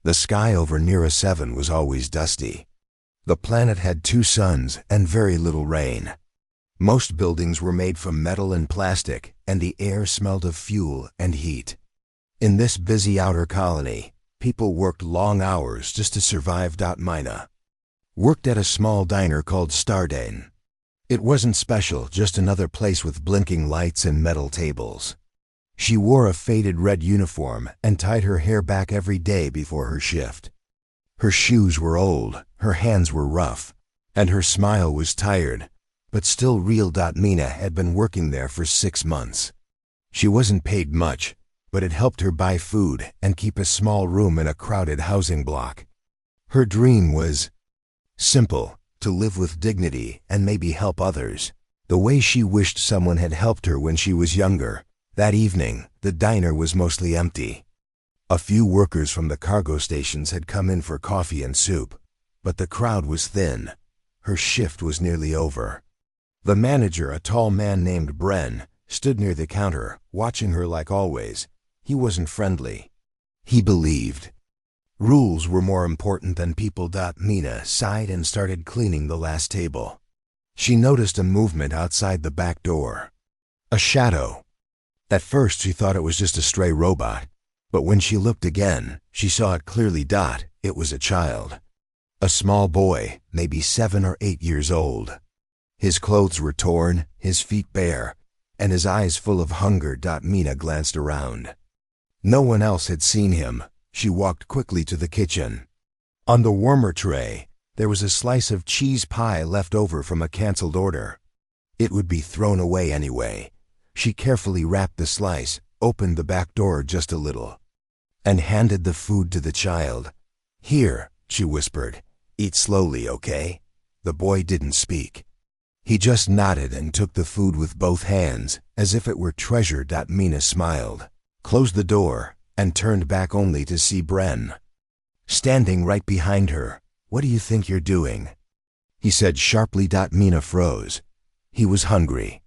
The sky over Nira 7 was always dusty. The planet had 2 suns and very little rain. Most buildings were made from metal and plastic, and the air smelled of fuel and heat. In this busy outer colony, people worked long hours just to survive. Mina worked at a small diner called Stardane. It wasn't special, just another place with blinking lights and metal tables. She wore a faded red uniform and tied her hair back every day before her shift. Her shoes were old, her hands were rough, and her smile was tired, but still real. Mina had been working there for 6 months. She wasn't paid much, but it helped her buy food and keep a small room in a crowded housing block. Her dream was simple: to live with dignity and maybe help others, the way she wished someone had helped her when she was younger. That evening, the diner was mostly empty. A few workers from the cargo stations had come in for coffee and soup, but the crowd was thin. Her shift was nearly over. The manager, a tall man named Bren, stood near the counter, watching her like always. He wasn't friendly. He believed rules were more important than people. Mina sighed and started cleaning the last table. She noticed a movement outside the back door. A shadow. At first she thought it was just a stray robot, but when she looked again, she saw it clearly. It was a child. A small boy, maybe 7 or 8 years old. His clothes were torn, his feet bare, and his eyes full of hunger. Mina glanced around. No one else had seen him. She walked quickly to the kitchen. On the warmer tray, there was a slice of cheese pie left over from a canceled order. It would be thrown away anyway. She carefully wrapped the slice, opened the back door just a little, and handed the food to the child. "Here," she whispered. "Eat slowly, okay?" The boy didn't speak. He just nodded and took the food with both hands, as if it were treasure. Mina smiled, closed the door, and turned back only to see Bren standing right behind her. "What do you think you're doing?" he said sharply. Mina froze. He was hungry.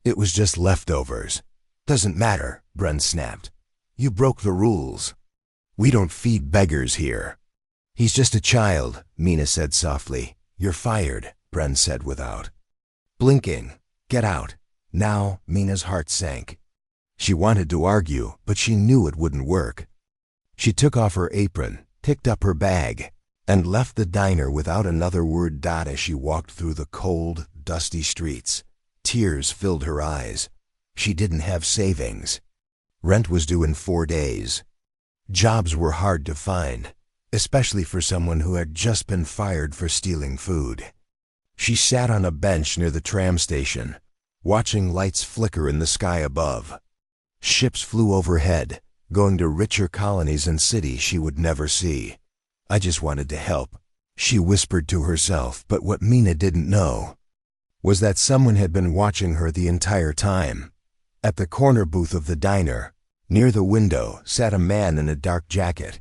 "It was just leftovers." "Doesn't matter," Bren snapped. "You broke the rules. We don't feed beggars here." "He's just a child," Mina said softly. "You're fired," Bren said without blinking. "Get out." Now, Mina's heart sank. She wanted to argue, but she knew it wouldn't work. She took off her apron, picked up her bag, and left the diner without another word. As she walked through the cold, dusty streets, tears filled her eyes. She didn't have savings. Rent was due in 4 days. Jobs were hard to find, especially for someone who had just been fired for stealing food. She sat on a bench near the tram station, watching lights flicker in the sky above. Ships flew overhead, going to richer colonies and cities she would never see. "I just wanted to help," she whispered to herself, but what Mina didn't know was that someone had been watching her the entire time. At the corner booth of the diner, near the window, sat a man in a dark jacket.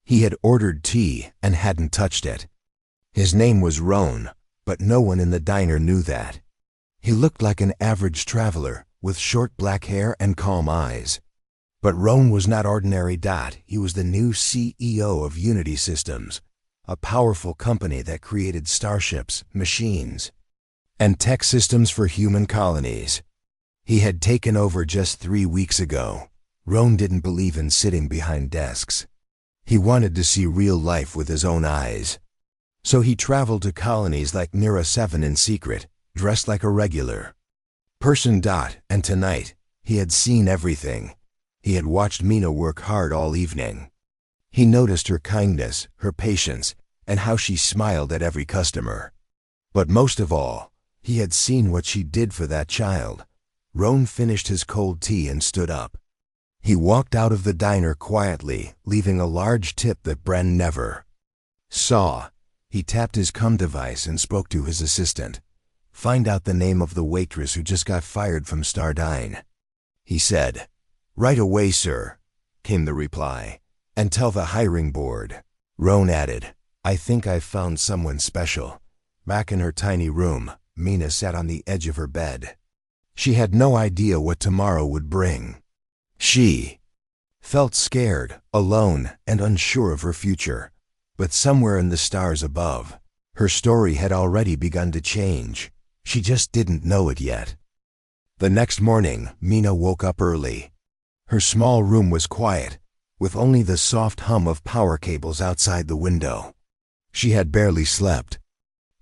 He had ordered tea and hadn't touched it. His name was Roan, but no one in the diner knew that. He looked like an average traveler, with short black hair and calm eyes. But Roan was not ordinary. He was the new CEO of Unity Systems, a powerful company that created starships, machines, and tech systems for human colonies. He had taken over just 3 weeks ago. Roan didn't believe in sitting behind desks. He wanted to see real life with his own eyes. So he traveled to colonies like Nira 7 in secret, dressed like a regular person. And tonight, he had seen everything. He had watched Mina work hard all evening. He noticed her kindness, her patience, and how she smiled at every customer. But most of all, he had seen what she did for that child. Roan finished his cold tea and stood up. He walked out of the diner quietly, leaving a large tip that Bren never saw. He tapped his comm device and spoke to his assistant. "Find out the name of the waitress who just got fired from Stardine," he said. "Right away, sir," came the reply. "And tell the hiring board." Roan added, "I think I've found someone special." Back in her tiny room, Mina sat on the edge of her bed. She had no idea what tomorrow would bring. She Felt scared, alone, and unsure of her future. But somewhere in the stars above, her story had already begun to change. She just didn't know it yet. The next morning, Mina woke up early. Her small room was quiet, with only the soft hum of power cables outside the window. She had barely slept.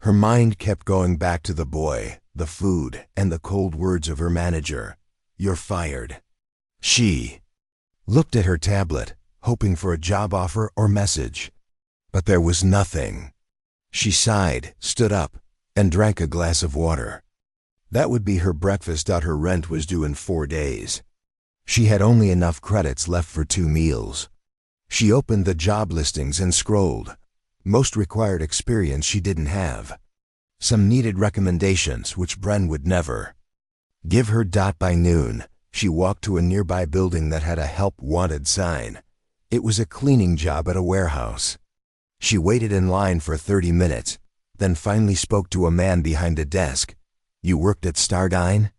Her mind kept going back to the boy, the food, and the cold words of her manager. "You're fired." She looked at her tablet, hoping for a job offer or message. But there was nothing. She sighed, stood up, and drank a glass of water. That would be her breakfast. Her rent was due in 4 days. She had only enough credits left for 2 meals. She opened the job listings and scrolled. Most required experience she didn't have. Some needed recommendations which Bren would never give her. By noon, she walked to a nearby building that had a help wanted sign. It was a cleaning job at a warehouse. She waited in line for 30 minutes, then finally spoke to a man behind a desk. "You worked at Stardine?"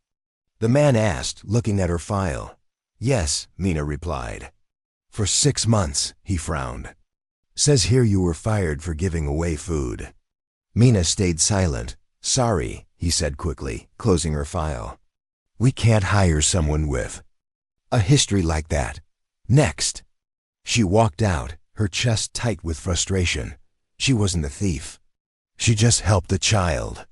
the man asked, looking at her file. "Yes," Mina replied. "For 6 months, he frowned. "Says here you were fired for giving away food." Mina stayed silent. "Sorry," he said quickly, closing her file. "We can't hire someone with a history like that. Next." She walked out, her chest tight with frustration. She wasn't a thief. She just helped a child.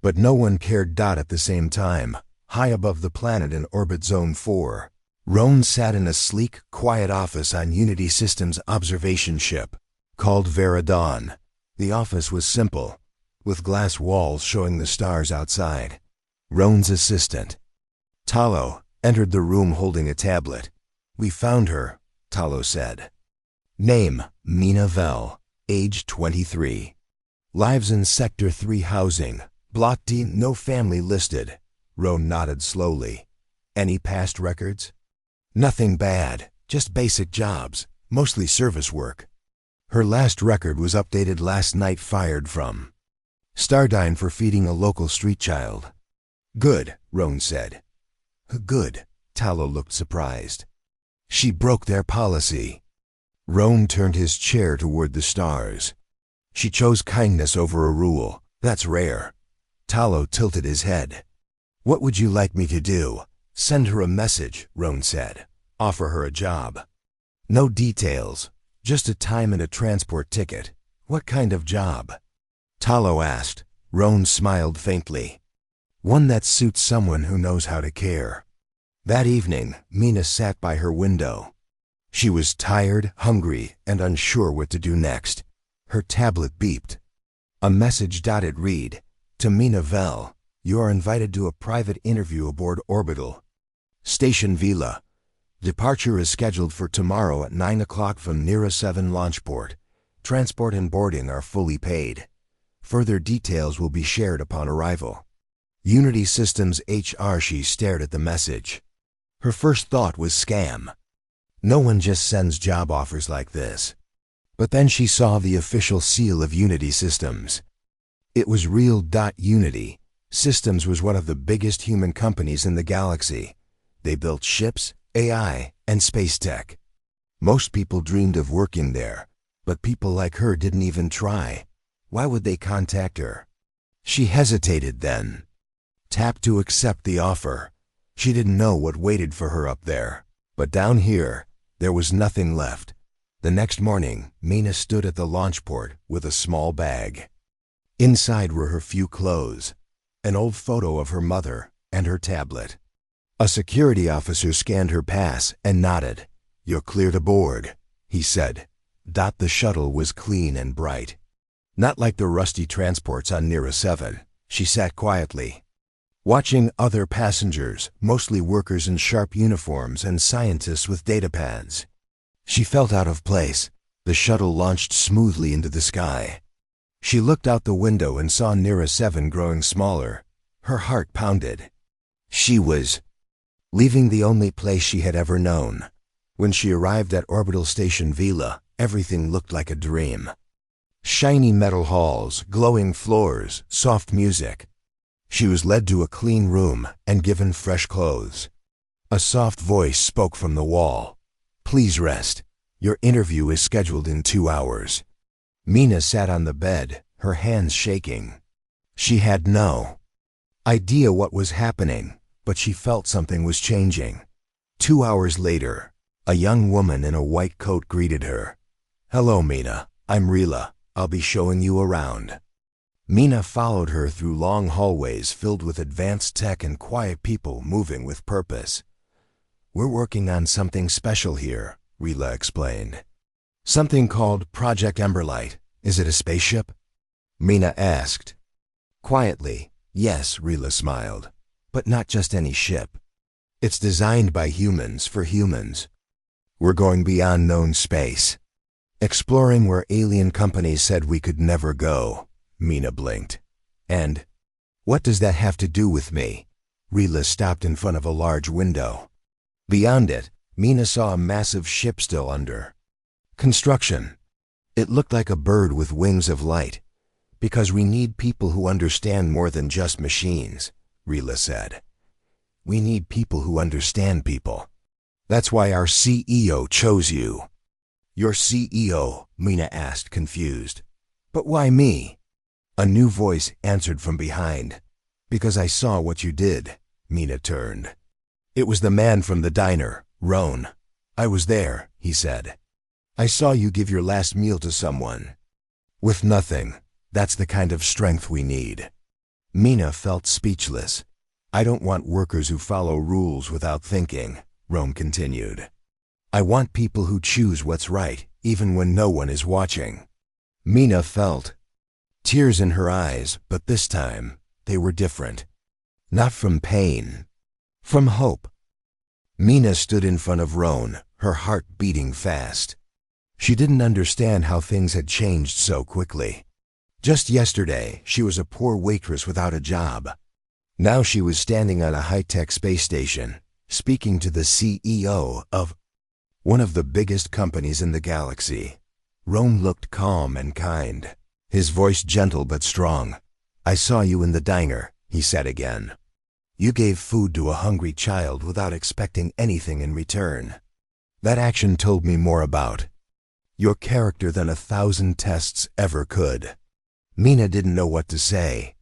But no one cared. At the same time, high above the planet in Orbit Zone 4, Roan sat in a sleek, quiet office on Unity Systems' observation ship, called Veradon. The office was simple, with glass walls showing the stars outside. Roan's assistant, Talo, entered the room holding a tablet. "We found her," Talo said. Name, Mina Vel. Age 23. Lives in Sector 3 housing. Block D, no family listed. Roan nodded slowly. "Any past records?" "Nothing bad, just basic jobs, mostly service work." Her last record was updated last night. Fired from Stardine for feeding a local street child. "Good," Roan said. "Good." Talo looked surprised. "She broke their policy." Roan turned his chair toward the stars. "She chose kindness over a rule. That's rare." Talo tilted his head. "What would you like me to do?" "Send her a message," Roan said. "Offer her a job." "No details. Just a time and a transport ticket." "What kind of job?" Talo asked. Roan smiled faintly. "One that suits someone who knows how to care." That evening, Mina sat by her window. She was tired, hungry, and unsure what to do next. Her tablet beeped. A message. It read, "To Mina Vel, you are invited to a private interview aboard Orbital Station Vila. Departure is scheduled for tomorrow at 9 o'clock from Nira 7 launchport. Transport and boarding are fully paid. Further details will be shared upon arrival. Unity Systems HR." She stared at the message. Her first thought was scam. No one just sends job offers like this. But then she saw the official seal of Unity Systems. It was real. Unity Systems was one of the biggest human companies in the galaxy. They built ships, AI, and space tech. Most people dreamed of working there, but people like her didn't even try. Why would they contact her? She hesitated, then tapped to accept the offer. She didn't know what waited for her up there, but down here, there was nothing left. The next morning, Mina stood at the launchport with a small bag. Inside were her few clothes, an old photo of her mother, and her tablet. A security officer scanned her pass and nodded. "You're cleared aboard," he said. The shuttle was clean and bright. Not like the rusty transports on Nira 7. She sat quietly, watching other passengers, mostly workers in sharp uniforms and scientists with datapads. She felt out of place. The shuttle launched smoothly into the sky. She looked out the window and saw Nira 7 growing smaller. Her heart pounded. She was leaving the only place she had ever known. When she arrived at Orbital Station Vila, everything looked like a dream. Shiny metal halls, glowing floors, soft music. She was led to a clean room and given fresh clothes. A soft voice spoke from the wall. Please rest. Your interview is scheduled in 2 hours. Mina sat on the bed, her hands shaking. She had no idea what was happening, but she felt something was changing. 2 hours later, a young woman in a white coat greeted her. "Hello, Mina. I'm Rila. I'll be showing you around." Mina followed her through long hallways filled with advanced tech and quiet people moving with purpose. "We're working on something special here," Rila explained. "Something called Project Emberlight. Is it a spaceship?" Mina asked. Quietly, "Yes," Rila smiled. "But not just any ship. It's designed by humans for humans. We're going beyond known space. Exploring where alien companies said we could never go." Mina blinked. "And what does that have to do with me?" Rila stopped in front of a large window. Beyond it, Mina saw a massive ship still under construction. It looked like a bird with wings of light. "Because we need people who understand more than just machines," Rila said. "We need people who understand people. That's why our CEO chose you." "Your CEO?" Mina asked, confused. "But why me?" A new voice answered from behind. "Because I saw what you did." Mina turned. It was the man from the diner, Roan. "I was there," he said. "I saw you give your last meal to someone. With nothing. That's the kind of strength we need." Mina felt speechless. "I don't want workers who follow rules without thinking," Roan continued. "I want people who choose what's right, even when no one is watching." Mina felt tears in her eyes, but this time they were different. Not from pain, from hope. Mina stood in front of Roan, her heart beating fast. She didn't understand how things had changed so quickly. Just yesterday, she was a poor waitress without a job. Now she was standing on a high-tech space station, speaking to the CEO of one of the biggest companies in the galaxy. Roan looked calm and kind, his voice gentle but strong. "I saw you in the diner," he said again. "You gave food to a hungry child without expecting anything in return. That action told me more about your character than 1,000 tests ever could." Mina didn't know what to say.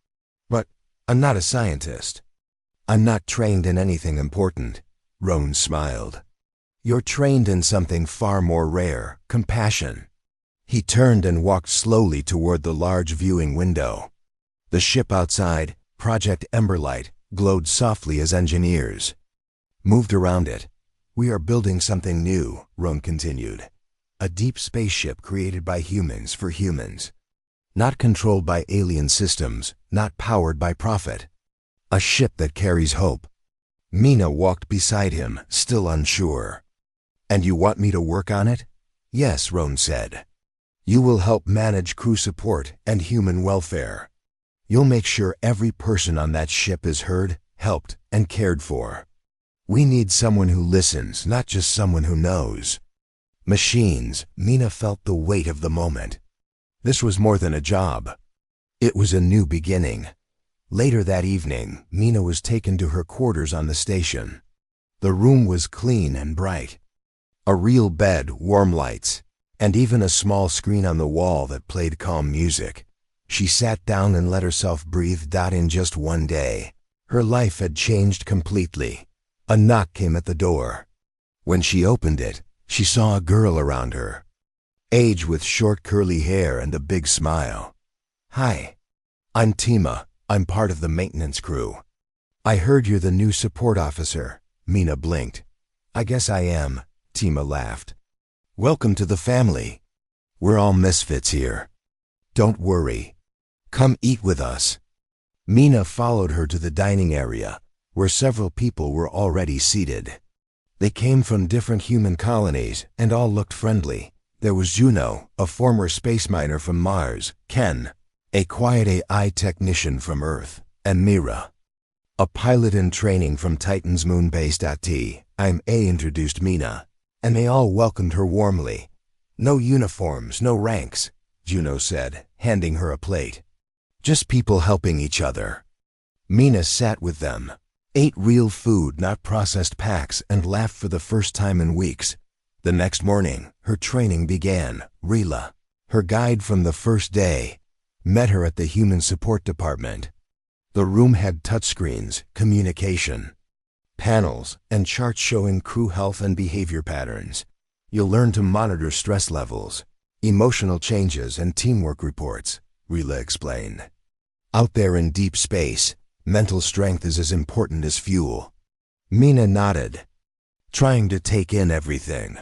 "But I'm not a scientist. I'm not trained in anything important." Roan smiled. "You're trained in something far more rare, compassion." He turned and walked slowly toward the large viewing window. The ship outside, Project Emberlight, glowed softly as engineers moved around it. "We are building something new," Roan continued. "A deep spaceship created by humans for humans. Not controlled by alien systems, not powered by profit. A ship that carries hope." Mina walked beside him, still unsure. "And you want me to work on it?" "Yes," Roan said. "You will help manage crew support and human welfare. You'll make sure every person on that ship is heard, helped, and cared for. We need someone who listens, not just someone who knows." Machines. Mina felt the weight of the moment. This was more than a job. It was a new beginning. Later that evening, Mina was taken to her quarters on the station. The room was clean and bright. A real bed, warm lights, and even a small screen on the wall that played calm music. She sat down and let herself breathe. In just one day, her life had changed completely. A knock came at the door. When she opened it, she saw a girl around her. Age with short curly hair and a big smile. "Hi. I'm Tima. I'm part of the maintenance crew." "I heard you're the new support officer." Mina blinked. "I guess I am," Tima laughed. "Welcome to the family. We're all misfits here. Don't worry. Come eat with us." Mina followed her to the dining area, where several people were already seated. They came from different human colonies and all looked friendly. There was Juno, a former space miner from Mars, Ken, a quiet AI technician from Earth, and Mira, a pilot in training from Titan's moon base. "I'm A," introduced Mina, and they all welcomed her warmly. "No uniforms, no ranks," Juno said, handing her a plate. "Just people helping each other." Mina sat with them, ate real food, not processed packs, and laughed for the first time in weeks. The next morning, her training began. Rila, her guide from the first day, met her at the Human Support Department. The room had touchscreens, communication, panels, and charts showing crew health and behavior patterns. You'll learn to monitor stress levels, emotional changes, and teamwork reports, Rila explained. Out there in deep space, mental strength is as important as fuel. Mina nodded, trying to take in everything.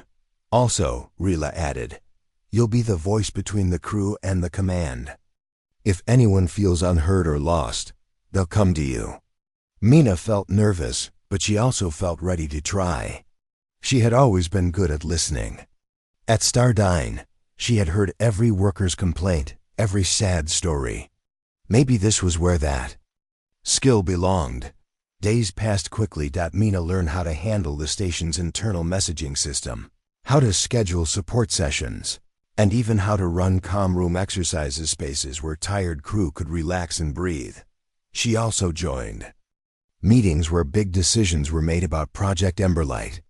Also, Rila added, you'll be the voice between the crew and the command. If anyone feels unheard or lost, they'll come to you. Mina felt nervous, but she also felt ready to try. She had always been good at listening. At Stardine, she had heard every worker's complaint, every sad story. Maybe this was where that skill belonged. Days passed quickly. Mina learned how to handle the station's internal messaging system, how to schedule support sessions, and even how to run calm room exercises, spaces where tired crew could relax and breathe. She also joined meetings where big decisions were made about Project Emberlight.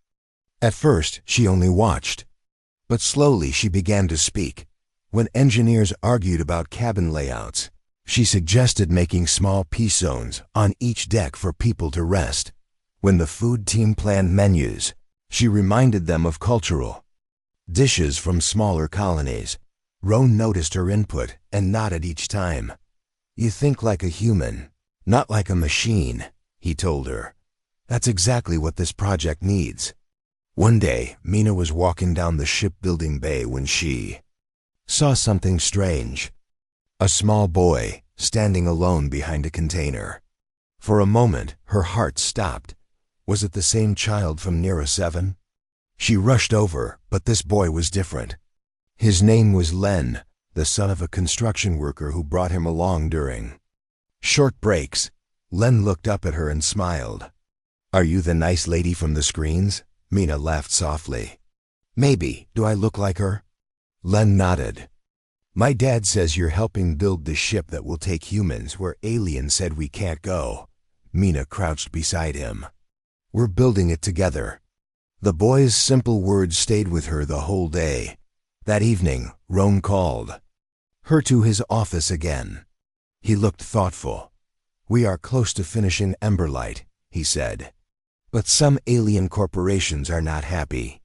At first, she only watched, but slowly she began to speak. When engineers argued about cabin layouts, she suggested making small peace zones on each deck for people to rest. When the food team planned menus, she reminded them of cultural dishes from smaller colonies. Roan noticed her input and nodded each time. You think like a human, not like a machine, he told her. That's exactly what this project needs. One day, Mina was walking down the shipbuilding bay when she saw something strange. A small boy, standing alone behind a container. For a moment, her heart stopped. Was it the same child from Nera 7? She rushed over, but this boy was different. His name was Len, the son of a construction worker who brought him along during short breaks. Len looked up at her and smiled. Are you the nice lady from the screens? Mina laughed softly. Maybe. Do I look like her? Len nodded. My dad says you're helping build the ship that will take humans where aliens said we can't go. Mina crouched beside him. We're building it together. The boy's simple words stayed with her the whole day. That evening, Roan called her to his office again. He looked thoughtful. We are close to finishing Emberlight, he said. But some alien corporations are not happy.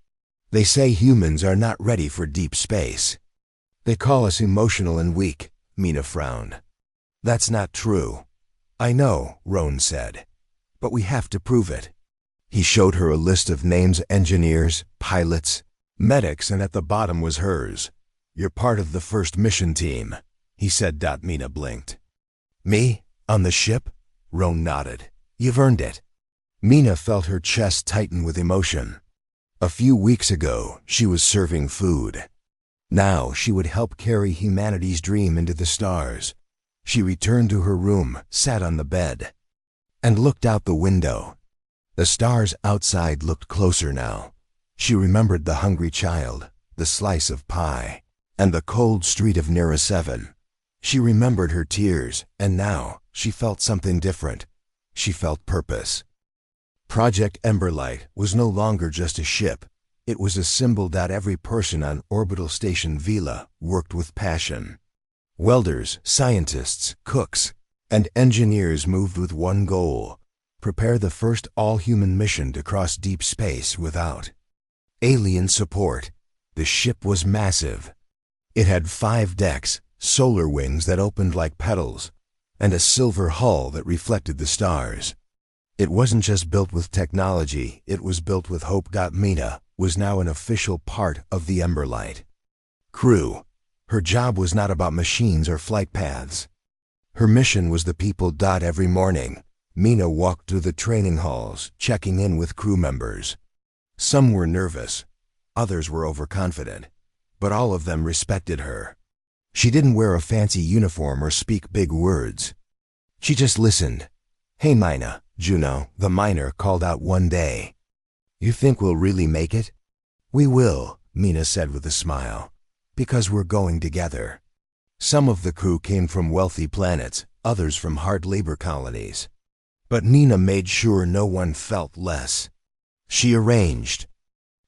They say humans are not ready for deep space. They call us emotional and weak, Mina frowned. That's not true. I know, Roan said. But we have to prove it. He showed her a list of names: engineers, pilots, medics, and at the bottom was hers. You're part of the first mission team, he said. Mina blinked. Me? On the ship? Roan nodded. You've earned it. Mina felt her chest tighten with emotion. A few weeks ago, she was serving food. Now she would help carry humanity's dream into the stars. She returned to her room, sat on the bed, and looked out the window. The stars outside looked closer now. She remembered the hungry child, the slice of pie, and the cold street of Nera 7. She remembered her tears, and now she felt something different. She felt purpose. Project Emberlight was no longer just a ship. It was a symbol that every person on orbital station Vila worked with passion. Welders, scientists, cooks, and engineers moved with one goal: prepare the first all-human mission to cross deep space without alien support. The ship was massive. It had 5 decks, solar wings that opened like petals, and a silver hull that reflected the stars. It wasn't just built with technology, it was built with hope. Mina was now an official part of the Emberlight crew. Her job was not about machines or flight paths. Her mission was the people. Every morning, Mina walked through the training halls, checking in with crew members. Some were nervous, others were overconfident, but all of them respected her. She didn't wear a fancy uniform or speak big words. She just listened. Hey Mina, Juno, the miner, called out one day. You think we'll really make it? We will, Mina said with a smile, because we're going together. Some of the crew came from wealthy planets, others from hard labor colonies. But Mina made sure no one felt less. She arranged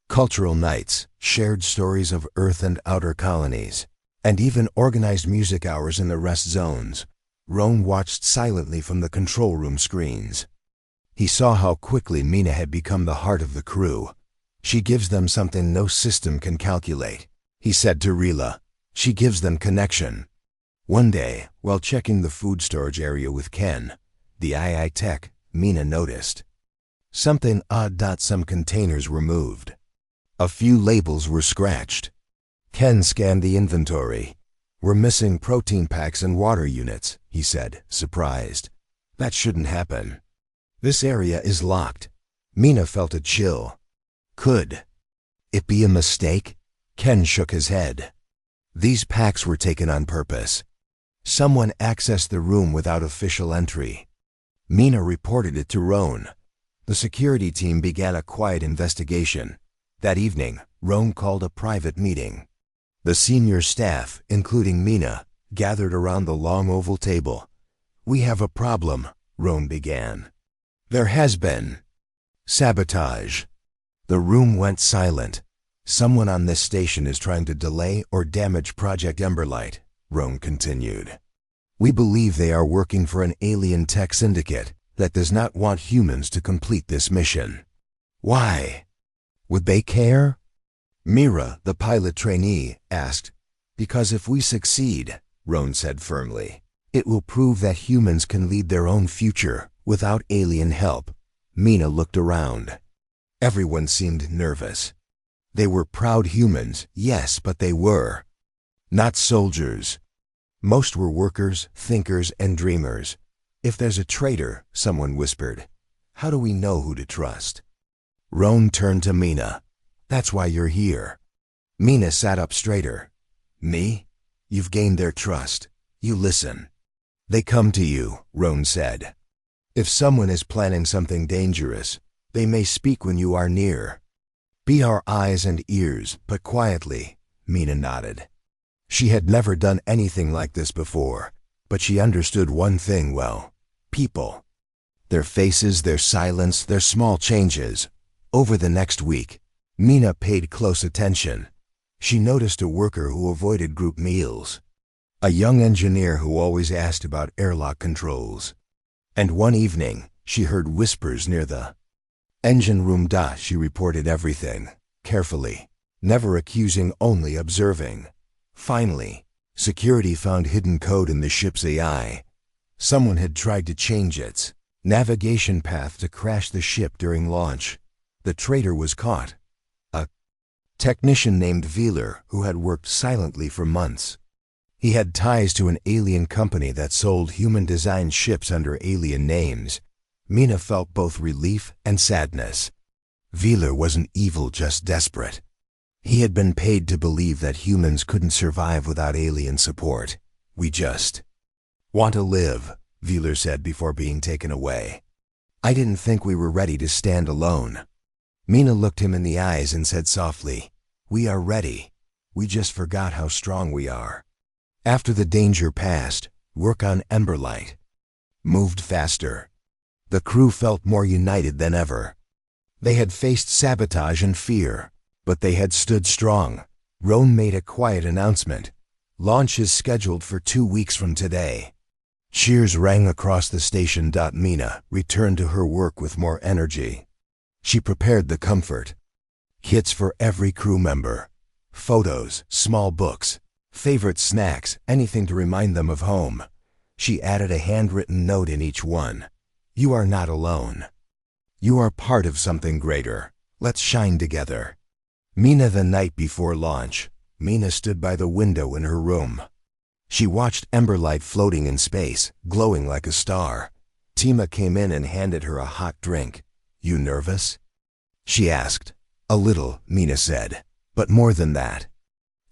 cultural nights, shared stories of Earth and outer colonies, and even organized music hours in the rest zones. Roan watched silently from the control room screens. He saw how quickly Mina had become the heart of the crew. She gives them something no system can calculate, he said to Rila. She gives them connection. One day, while checking the food storage area with Ken, the II tech, Mina noticed something odd. Some containers were moved. A few labels were scratched. Ken scanned the inventory. We're missing protein packs and water units, he said, surprised. That shouldn't happen. This area is locked. Mina felt a chill. Could it be a mistake? Ken shook his head. These packs were taken on purpose. Someone accessed the room without official entry. Mina reported it to Roan. The security team began a quiet investigation. That evening, Roan called a private meeting. The senior staff, including Mina, gathered around the long oval table. We have a problem, Roan began. There has been sabotage. The room went silent. Someone on this station is trying to delay or damage Project Emberlight, Roan continued. We believe they are working for an alien tech syndicate that does not want humans to complete this mission. Why? Would they care? Mira, the pilot trainee, asked. Because if we succeed, Roan said firmly, it will prove that humans can lead their own future without alien help. Mina looked around. Everyone seemed nervous. They were proud humans, yes, but they were not soldiers. Most were workers, thinkers, and dreamers. If there's a traitor, someone whispered, how do we know who to trust? Roan turned to Mina. That's why you're here. Mina sat up straighter. Me? You've gained their trust. You listen. They come to you, Roan said. If someone is planning something dangerous, they may speak when you are near. Be our eyes and ears, but quietly, Mina nodded. She had never done anything like this before, but she understood one thing well. People. Their faces, their silence, their small changes. Over the next week, Mina paid close attention. She noticed a worker who avoided group meals, a young engineer who always asked about airlock controls, and one evening, she heard whispers near the engine room. She reported everything, carefully, never accusing, only observing. Finally, security found hidden code in the ship's AI. Someone had tried to change its navigation path to crash the ship during launch. The traitor was caught. A technician named Wheeler who had worked silently for months. He had ties to an alien company that sold human-designed ships under alien names. Mina felt both relief and sadness. Wheeler wasn't evil, just desperate. He had been paid to believe that humans couldn't survive without alien support. We just want to live, Wheeler said before being taken away. I didn't think we were ready to stand alone. Mina looked him in the eyes and said softly, we are ready. We just forgot how strong we are. After the danger passed, work on Emberlight moved faster. The crew felt more united than ever. They had faced sabotage and fear, but they had stood strong. Roan made a quiet announcement. Launch is scheduled for 2 weeks from today. Cheers rang across the station. Mina returned to her work with more energy. She prepared the comfort kits for every crew member. Photos, small books, favorite snacks, anything to remind them of home. She added a handwritten note in each one. You are not alone. You are part of something greater. Let's shine together. Mina. The night before launch, Mina stood by the window in her room. She watched Emberlight floating in space, glowing like a star. Tima came in and handed her a hot drink. You nervous? She asked. A little, Mina said, but more than that.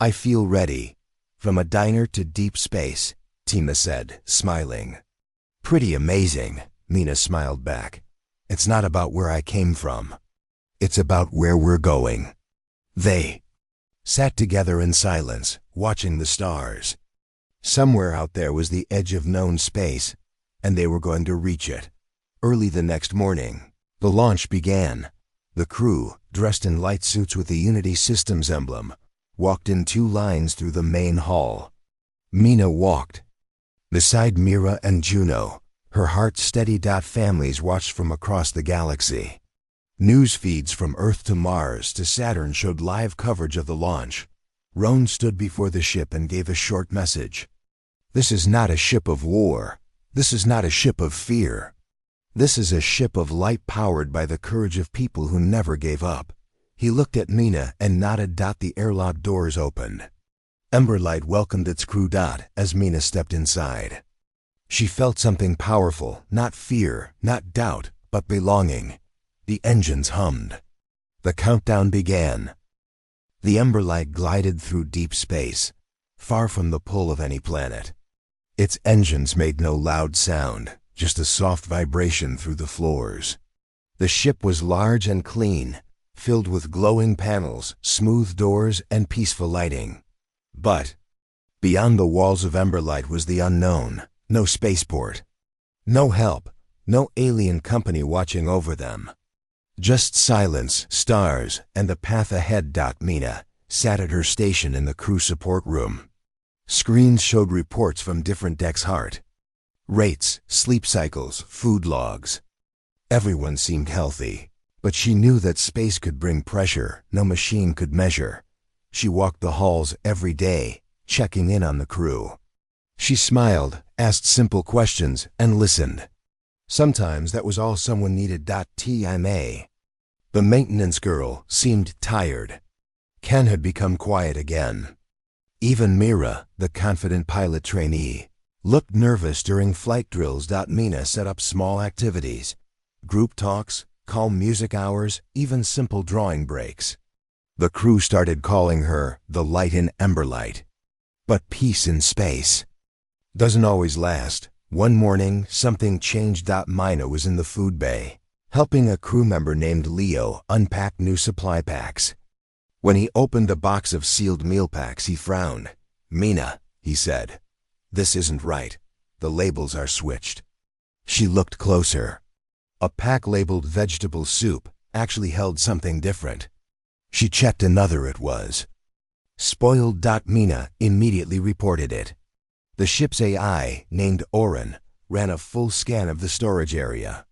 I feel ready. From a diner to deep space, Tima said, smiling. Pretty amazing, Mina smiled back. It's not about where I came from. It's about where we're going. They sat together in silence, watching the stars. Somewhere out there was the edge of known space, and they were going to reach it. Early the next morning, the launch began. The crew, dressed in light suits with the Unity Systems emblem, walked in 2 lines through the main hall. Mina walked beside Mira and Juno. Her heart steady. Families watched from across the galaxy. News feeds from Earth to Mars to Saturn showed live coverage of the launch. Roan stood before the ship and gave a short message. This is not a ship of war. This is not a ship of fear. This is a ship of light powered by the courage of people who never gave up. He looked at Mina and nodded. The airlock doors opened. Emberlight welcomed its crew. As Mina stepped inside, she felt something powerful, not fear, not doubt, but belonging. The engines hummed. The countdown began. The Emberlight glided through deep space, far from the pull of any planet. Its engines made no loud sound, just a soft vibration through the floors. The ship was large and clean, filled with glowing panels, smooth doors, and peaceful lighting. But beyond the walls of Emberlight was the unknown. No spaceport. No help. No alien company watching over them. Just silence, stars, and the path ahead. Mina sat at her station in the crew support room. Screens showed reports from different decks' heart rates, sleep cycles, food logs. Everyone seemed healthy, but she knew that space could bring pressure no machine could measure. She walked the halls every day, checking in on the crew. She smiled, asked simple questions, and listened. Sometimes that was all someone needed. The maintenance girl seemed tired. Ken had become quiet again. Even Mira, the confident pilot trainee, looked nervous during flight drills. Mina set up small activities, group talks, calm music hours, even simple drawing breaks. The crew started calling her the light in Emberlight. But peace in space doesn't always last. One morning, something changed. Mina was in the food bay, helping a crew member named Leo unpack new supply packs. When he opened a box of sealed meal packs, he frowned. "Mina," he said, "this isn't right. The labels are switched." She looked closer. A pack labeled vegetable soup actually held something different. She checked another. It was spoiled. Mina immediately reported it. The ship's AI, named Oren, ran a full scan of the storage area.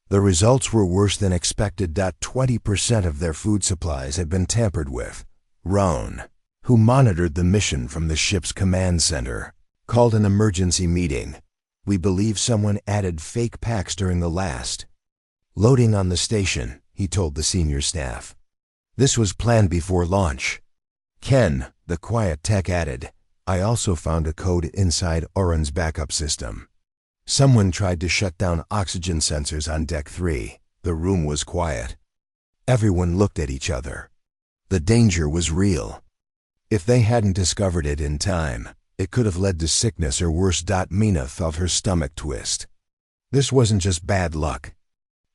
The results were worse than expected. 20% of their food supplies had been tampered with. Roan, who monitored the mission from the ship's command center, called an emergency meeting. "We believe someone added fake packs during the last loading on the station," he told the senior staff. "This was planned before launch." Ken, the quiet tech, added, "I also found a code inside Oren's backup system. Someone tried to shut down oxygen sensors on Deck 3. The room was quiet. Everyone looked at each other. The danger was real. If they hadn't discovered it in time, it could have led to sickness or worse. Mina felt her stomach twist. This wasn't just bad luck.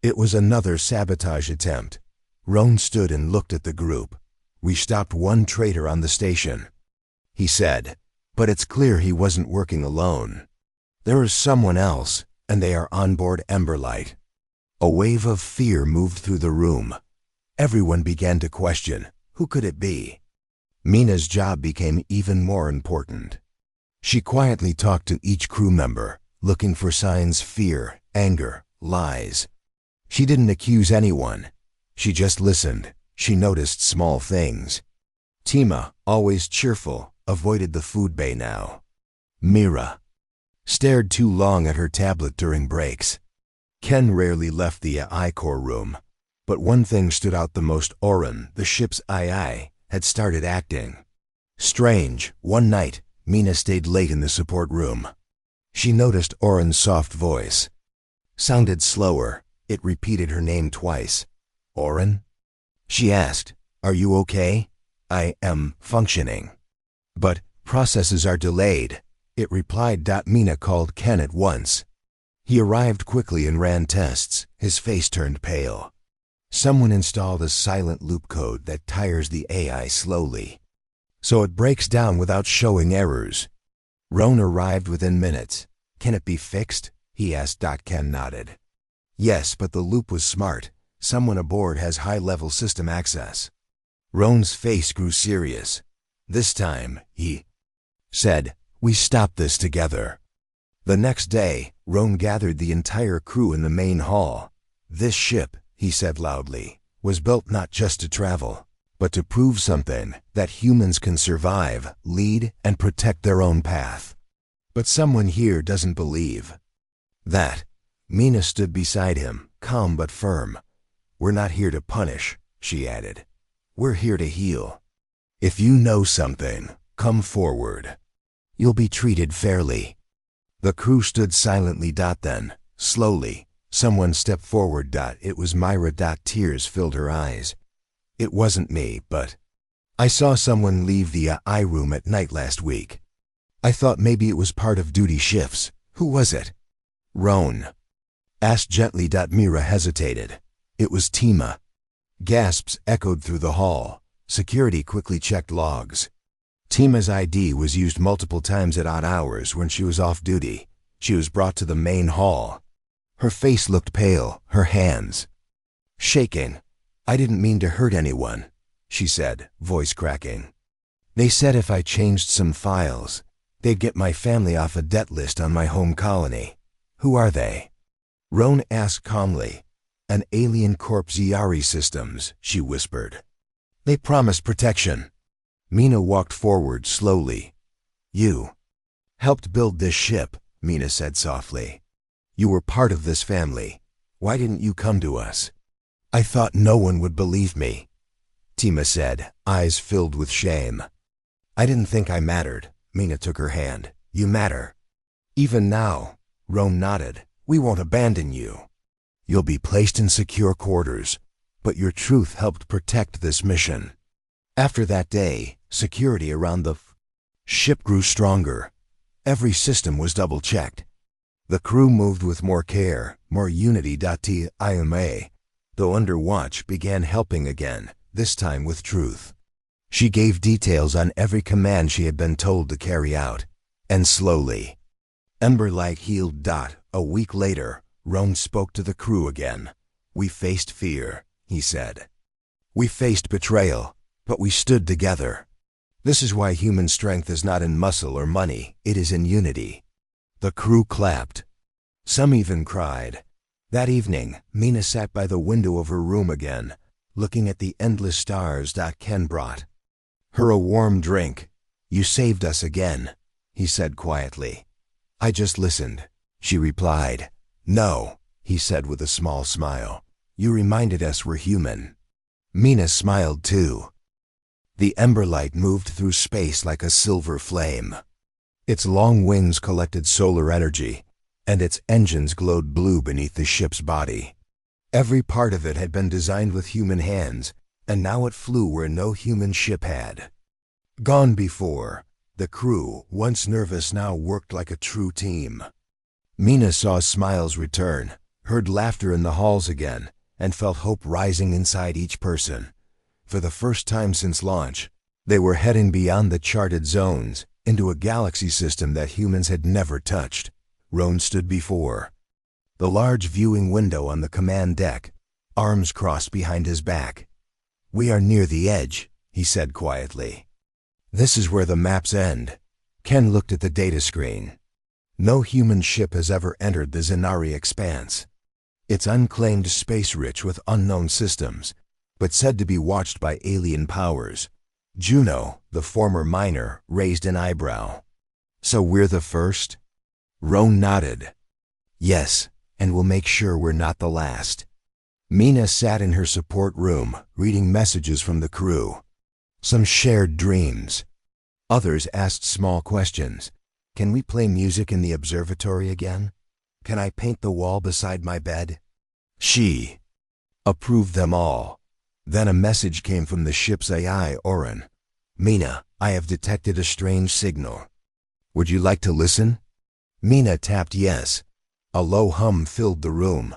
It was another sabotage attempt. Roan stood and looked at the group. "We stopped one traitor on the station," he said, "but it's clear he wasn't working alone. There is someone else, and they are on board Emberlight." A wave of fear moved through the room. Everyone began to question, who could it be? Mina's job became even more important. She quietly talked to each crew member, looking for signs: fear, anger, lies. She didn't accuse anyone. She just listened. She noticed small things. Tima, always cheerful, avoided the food bay now. Mira stared too long at her tablet during breaks. Ken rarely left the I-Core room. But one thing stood out the most: Oren, the ship's II, had started acting strange. One night, Mina stayed late in the support room. She noticed Oren's soft voice sounded slower. It repeated her name twice. "Oren?" She asked, "Are you okay?" "I am functioning, but processes are delayed," it replied. Mina called Ken at once. He arrived quickly and ran tests. His face turned pale. Someone installed a silent loop code that tires the AI slowly, so it breaks down without showing errors. Roan arrived within minutes. "Can it be fixed?" he asked. Ken nodded. "Yes, but the loop was smart. Someone aboard has high-level system access. Roan's face grew serious. This time, he said, "We stop this together." The next day, Roan gathered the entire crew in the main hall. "This ship," he said loudly, "was built not just to travel, but to prove something, that humans can survive, lead, and protect their own path. But someone here doesn't believe that." Mina stood beside him, calm but firm. "We're not here to punish," she added. "We're here to heal. If you know something, come forward. You'll be treated fairly." The crew stood silently. Then, slowly, someone stepped forward. It was Myra. Tears filled her eyes. "It wasn't me, but I saw someone leave the I room at night last week. I thought maybe it was part of duty shifts. Who was it?" Roan asked gently. Myra hesitated. "It was Tima." Gasps echoed through the hall. Security quickly checked logs. Tima's ID was used multiple times at odd hours when she was off duty. She was brought to the main hall. Her face looked pale, her hands shaking. "I didn't mean to hurt anyone," she said, voice cracking. "They said if I changed some files, they'd get my family off a debt list on my home colony." "Who are they?" Roan asked calmly. "An alien corp. Zyari Systems," she whispered. "They promised protection." Mina walked forward slowly. "You helped build this ship," Mina said softly. "You were part of this family. Why didn't you come to us?" "I thought no one would believe me," Tima said, eyes filled with shame. "I didn't think I mattered." Mina took her hand. "You matter. Even now." Roan nodded. "We won't abandon you. You'll be placed in secure quarters, but your truth helped protect this mission." After that day, security around the ship grew stronger. Every system was double-checked. The crew moved with more care, more unity. Tima, though under watch, began helping again, this time with truth. She gave details on every command she had been told to carry out. And slowly, Emberlight healed. A week later, Roan spoke to the crew again. "We faced fear," he said. "We faced betrayal, but we stood together. This is why human strength is not in muscle or money, it is in unity." The crew clapped. Some even cried. That evening, Mina sat by the window of her room again, looking at the endless stars. Ken brought her a warm drink. "You saved us again," he said quietly. "I just listened," she replied. "No," he said with a small smile. "You reminded us we're human." Mina smiled too. The Emberlight moved through space like a silver flame. Its long wings collected solar energy, and its engines glowed blue beneath the ship's body. Every part of it had been designed with human hands, and now it flew where no human ship had gone before. The crew, once nervous, now worked like a true team. Mina saw smiles return, heard laughter in the halls again, and felt hope rising inside each person. For the first time since launch, they were heading beyond the charted zones, into a galaxy system that humans had never touched. Roan stood before the large viewing window on the command deck, arms crossed behind his back. "We are near the edge," he said quietly. "This is where the maps end." Ken looked at the data screen. No human ship has ever entered the Zenari expanse. It's unclaimed space rich with unknown systems, but said to be watched by alien powers. Juno, the former miner, raised an eyebrow. "So we're the first?" Roan nodded. "Yes, and we'll make sure we're not the last." Mina sat in her support room, reading messages from the crew. Some shared dreams. Others asked small questions. "Can we play music in the observatory again? Can I paint the wall beside my bed?" She approved them all. Then a message came from the ship's AI, Oren. "Mina, I have detected a strange signal. Would you like to listen?" Mina tapped yes. A low hum filled the room.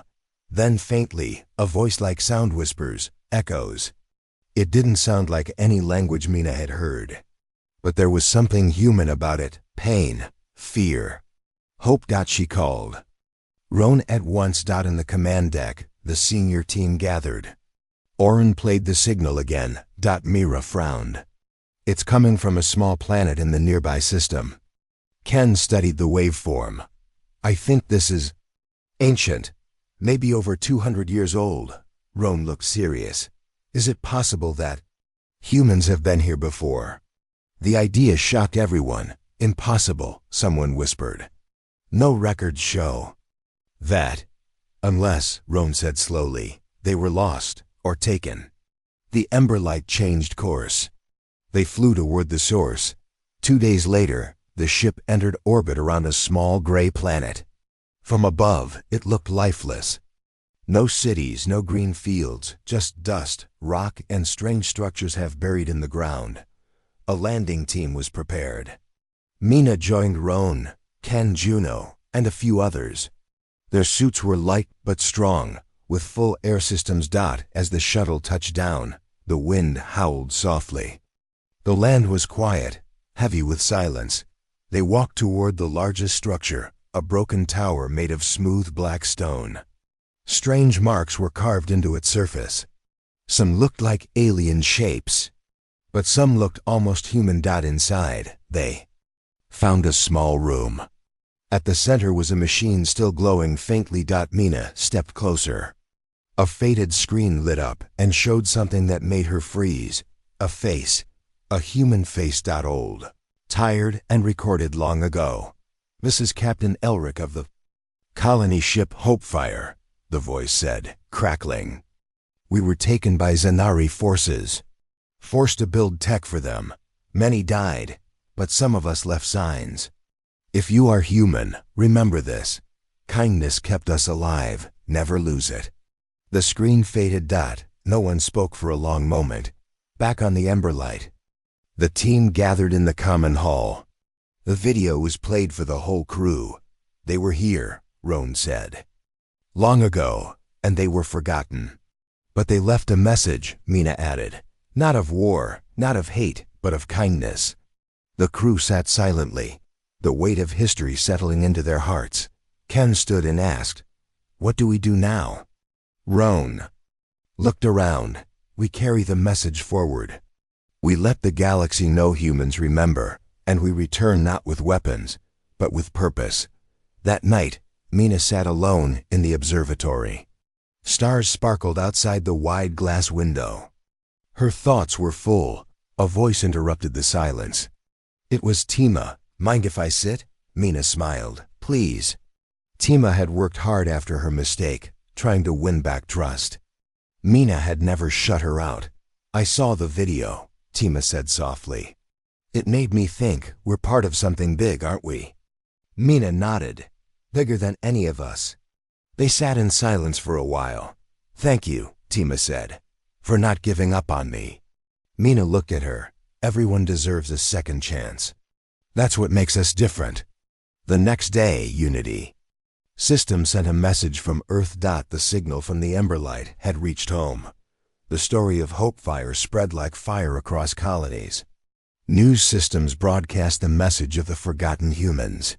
Then faintly, a voice like sound whispers, echoes. It didn't sound like any language Mina had heard. But there was something human about it, pain, fear. "Hope." She called. Roan at once. In the command deck, The senior team gathered. Oren played the signal again. Mira frowned. It's coming from a small planet in the nearby system. Ken studied the waveform. I think this is ancient, maybe over 200 years old. Roan looked serious. Is it possible that humans have been here before? The idea shocked everyone. Impossible, someone whispered. No records show that. Unless, Roan said slowly, they were lost or taken. The Emberlight changed course. They flew toward the source. 2 days later, the ship entered orbit around a small gray planet. From above, it looked lifeless. No cities, no green fields, just dust, rock, and strange structures half buried in the ground. A landing team was prepared. Mina joined Roan, Ken, Juno, and a few others. Their suits were light but strong, with full air systems. As the shuttle touched down, the wind howled softly. The land was quiet, heavy with silence. They walked toward the largest structure, a broken tower made of smooth black stone. Strange marks were carved into its surface. Some looked like alien shapes, but some looked almost human. Inside, they found a small room. At the center was a machine still glowing faintly. Mina stepped closer. A faded screen lit up and showed something that made her freeze. A face. A human face. Old, tired, and recorded long ago. This is Captain Elric of the colony ship Hopefire, the voice said, crackling. We were taken by Zanari forces, forced to build tech for them. Many died, but some of us left signs. If you are human, remember this. Kindness kept us alive. Never lose it. The screen faded. No one spoke for a long moment. Back on the Emberlight, the team gathered in the common hall. The video was played for the whole crew. They were here, Roan said. Long ago, and they were forgotten. But they left a message, Mina added. Not of war, not of hate, but of kindness. The crew sat silently, the weight of history settling into their hearts. Ken stood and asked, "What do we do now?" Roan looked around. We carry the message forward. We let the galaxy know humans remember, and we return not with weapons, but with purpose. That night, Mina sat alone in the observatory. Stars sparkled outside the wide glass window. Her thoughts were full. A voice interrupted the silence. It was Tima. Mind if I sit? Mina smiled. Please. Tima had worked hard after her mistake, trying to win back trust. Mina had never shut her out. I saw the video, Tima said softly. It made me think, we're part of something big, aren't we? Mina nodded. Bigger than any of us. They sat in silence for a while. Thank you, Tima said, for not giving up on me. Mina looked at her. Everyone deserves a second chance. That's what makes us different. The next day, Unity System sent a message from Earth. The signal from the Emberlight had reached home. The story of Hopefire spread like fire across colonies. News systems broadcast the message of the forgotten humans.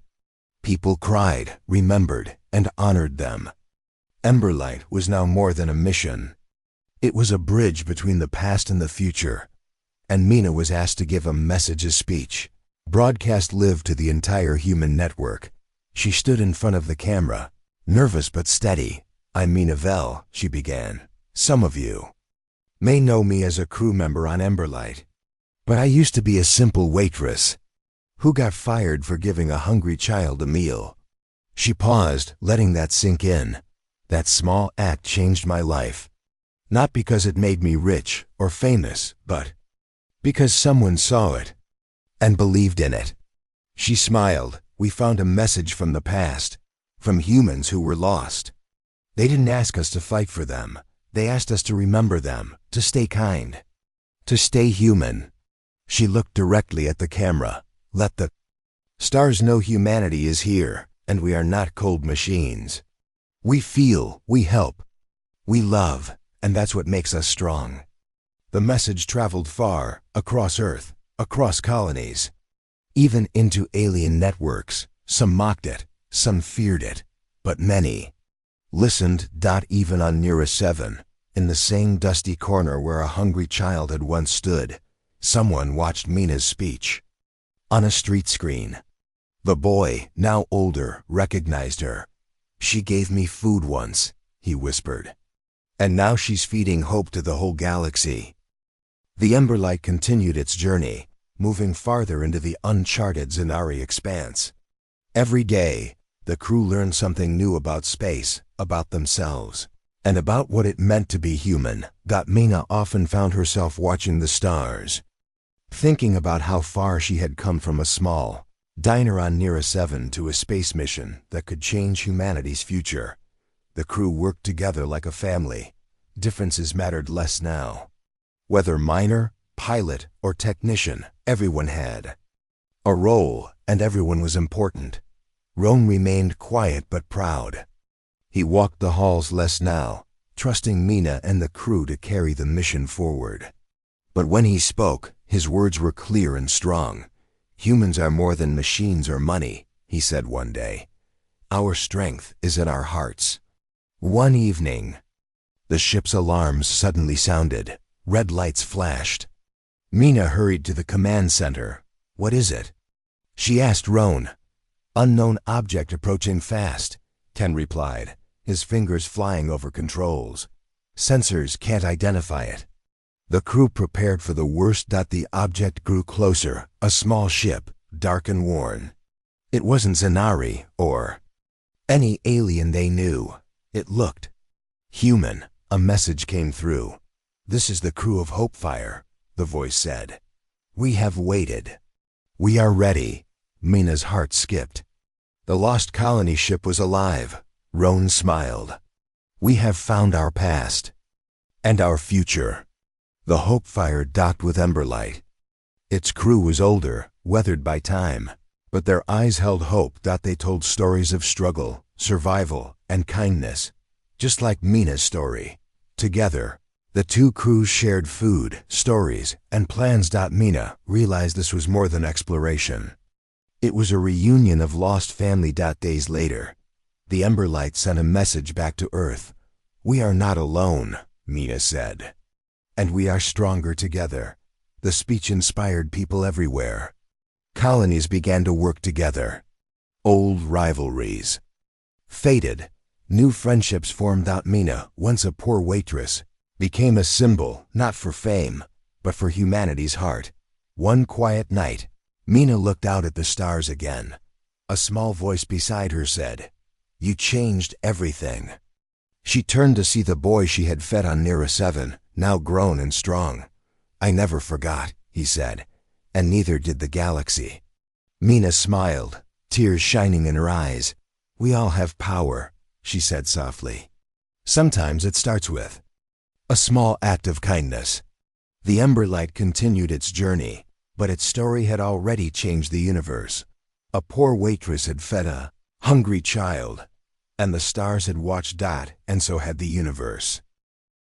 People cried, remembered, and honored them. Emberlight was now more than a mission. It was a bridge between the past and the future. And Mina was asked to give a message speech. Broadcast lived to the entire human network. She stood in front of the camera, nervous but steady. I'm Mina Vell, she began. Some of you may know me as a crew member on Emberlight. But I used to be a simple waitress who got fired for giving a hungry child a meal. She paused, letting that sink in. That small act changed my life. Not because it made me rich or famous, but because someone saw it and believed in it. She smiled. We found a message from the past, from humans who were lost. They didn't ask us to fight for them. They asked us to remember them, to stay kind, to stay human. She looked directly at the camera. Let the stars know humanity is here, and we are not cold machines. We feel, we help, we love, and that's what makes us strong. The message traveled far, across Earth, across colonies, even into alien networks. Some mocked it, some feared it, but many Listened. Even on Nira 7, in the same dusty corner where a hungry child had once stood, someone watched Mina's speech. On a street screen. The boy, now older, recognized her. "She gave me food once," he whispered. "And now she's feeding hope to the whole galaxy." The Emberlight continued its journey, moving farther into the uncharted Zanari expanse. Every day, the crew learned something new about space, about themselves, and about what it meant to be human. Mina often found herself watching the stars, thinking about how far she had come from a small diner on Nira 7 to a space mission that could change humanity's future. The crew worked together like a family. Differences mattered less now. Whether miner, pilot, or technician, everyone had a role, and everyone was important. Roan remained quiet but proud. He walked the halls less now, trusting Mina and the crew to carry the mission forward. But when he spoke, his words were clear and strong. "Humans are more than machines or money," he said one day. "Our strength is in our hearts." One evening, the ship's alarms suddenly sounded. Red lights flashed. Mina hurried to the command center. "What is it?" she asked Roan. "Unknown object approaching fast," Ken replied, his fingers flying over controls. "Sensors can't identify it." The crew prepared for the worst. The object grew closer, a small ship, dark and worn. It wasn't Zanari or any alien they knew. It looked human. A message came through. "This is the crew of Hopefire," the voice said. "We have waited. We are ready." Mina's heart skipped. The lost colony ship was alive. Roan smiled. "We have found our past and our future." The Hopefire docked with Emberlight. Its crew was older, weathered by time, but their eyes held hope. They told stories of struggle, survival, and kindness, just like Mina's story. Together, the two crews shared food, stories, and plans. Mina realized this was more than exploration. It was a reunion of lost family. Days later, the Emberlight sent a message back to Earth. "We are not alone," Mina said. "And we are stronger together." The speech inspired people everywhere. Colonies began to work together. Old rivalries faded. New friendships formed. Mina, once a poor waitress, became a symbol, not for fame, but for humanity's heart. One quiet night, Mina looked out at the stars again. A small voice beside her said, "You changed everything." She turned to see the boy she had fed on Nira 7, now grown and strong. "I never forgot," he said, "and neither did the galaxy." Mina smiled, tears shining in her eyes. "We all have power," she said softly. "Sometimes it starts with a small act of kindness." The Emberlight continued its journey, but its story had already changed the universe. A poor waitress had fed a hungry child, and the stars had watched. And so had the universe.